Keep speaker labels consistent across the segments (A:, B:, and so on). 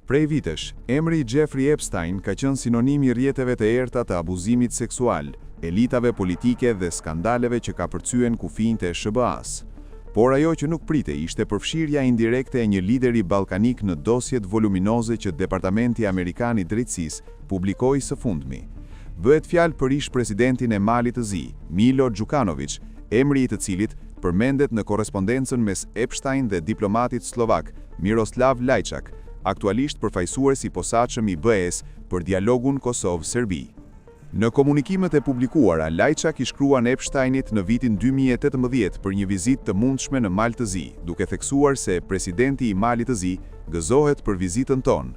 A: Prej vitesh, emri i Jeffrey Epstein ka qenë sinonim i rrjeteve të errta të abuzimit seksual, elitave politike dhe skandaleve që ka përcyen kufijtë e SBA-s. Por ajo që nuk pritej ishte përfshirja indirekte e një lideri ballkanik në dosjet voluminoze që Departamenti Amerikan i Drejtësisë publikoi së fundmi. Bëhet fjalë për ish-presidentin e Malit të Zi, Milo Đukanović, emri i të cilit përmendet në korrespondencën mes Epstein dhe diplomatit slovak Miroslav Lajčak, aktualisht përfaqësuar si posaçëm i BE-s për dialogun Kosovë-Serbi. Në komunikimet e publikuara, Lajčak i shkruan Epsteinit në vitin 2018 për një vizitë të mundshme në Mal të Zi, duke theksuar se presidenti i Malit të Zi gëzohet për vizitën tonë.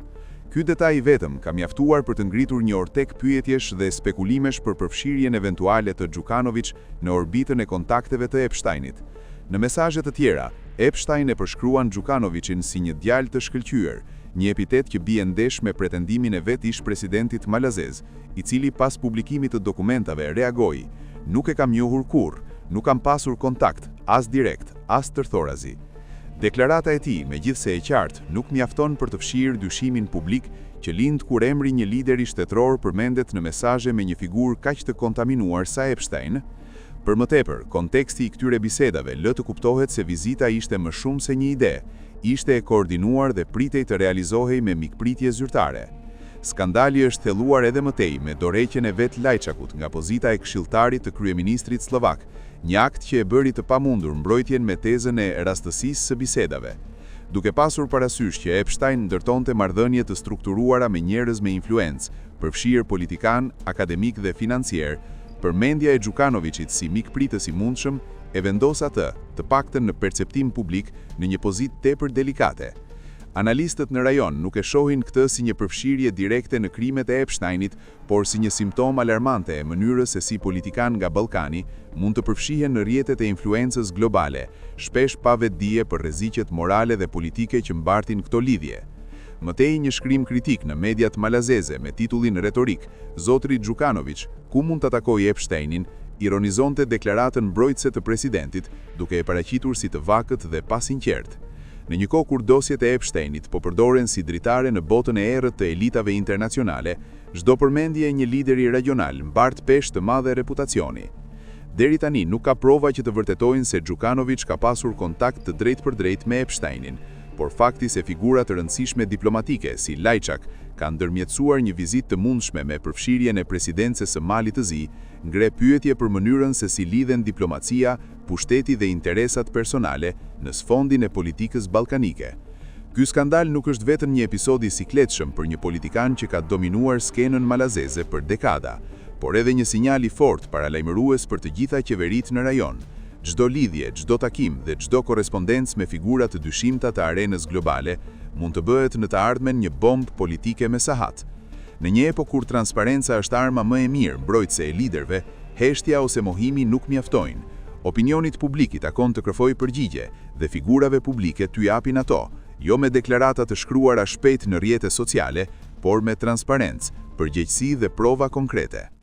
A: Ky detaj i vetëm ka mjaftuar për të ngritur një ortek pyetjesh dhe spekulimesh për përfshirjen eventuale të Đukanović në orbitën e kontakteve të Epsteinit. Në mesazhe të tjera, Epstein e përshkruan Đukanovićin si një djalë të shkëlqyer, një epitet që bie ndesh me pretendimin e vet ish-presidentit malazez, i cili pas publikimit të dokumentave reagoi: "Nuk e kam njohur kurrë, nuk kam pasur kontakt, as direkt, as tërthorazi." Deklarata e tij, megjithse e qartë, nuk mjafton për të fshirë dyshimin publik që lind kur emri një lideri shtetror përmendet në mesazhe me një figurë kaq të kontaminuar sa Epstein. Për më tepër, konteksti i këtyre bisedave lë të kuptohet se vizita ishte më shumë se një ide, ishte e koordinuar dhe pritej të realizohej me mikpritje zyrtare. Skandali është thelluar edhe më tej me dorëheqjen e vet Lajčakut nga pozita e këshilltarit të kryeministrit slovak, një akt që e bëri të pamundur mbrojtjen me tezën e rastësisë së bisedave. Duke pasur parasysh që Epstein ndërtonte marrëdhënie të strukturuara me njerëz me influencë, përfshirë politikan, akademik dhe financier, përmendja e Đukanovićit si mikpritës i mundshëm e vendos atë, të paktën në perceptim publik, në një pozitë tepër delikate. Analistët në rajon nuk e shohin këtë si një përfshirje direkte në krimet e Epsteinit, por si një simptom alarmante e mënyrës se si politikan nga Ballkani mund të përfshihen në rrjetet e influencës globale, shpesh pa vetdije për rreziqet morale dhe politike që mbartin këto lidhje. Mëtej një shkrim kritik në mediat malazeze me titullin retorik, zotri Đukanović, ku mund të takojë Epsteinin, ironizonte deklaratën mbrojtëse të presidentit, duke e paraqitur si të vakët dhe pasinqert. Në një kohë kur dosjet e Epsteinit po përdoren si dritare në botën e errët të elitave internacionale, çdo përmendje e një lideri regional mbart peshë të madhe reputacioni. Deri tani nuk ka prova që të vërtetojnë se Đukanović ka pasur kontakt të drejtë me Epsteinin, por fakti se figura të rëndësishme diplomatike si Lajčak ka ndërmjetësuar një vizitë të mundshme me përfshirjen e presidencës së Malit të Zi, ngre pyetje për mënyrën se si lidhen diplomacia, pushteti dhe interesat personale në sfondin e politikës ballkanike. Ky skandal nuk është vetëm një episod i sikletshëm për një politikan që ka dominuar skenën malazeze për dekada, por edhe një sinjal i fortë paralajmërues për të gjitha qeveritë në rajon. Çdo lidhje, çdo takim dhe çdo korrespondencë me figura të dyshimta të arenës globale mund të bëhet në të ardhmen një bombë politike me sahat. Në një epokë kur transparenca është arma më e mirë mbrojtëse e liderëve, heshtja ose mohimi nuk mjaftojnë. Opinionit publik i takon të kërkojë përgjigje dhe figurave publike t'u japin ato, jo me deklarata të shkruara shpejt në rrjete sociale, por me transparencë, përgjegjësi dhe prova konkrete.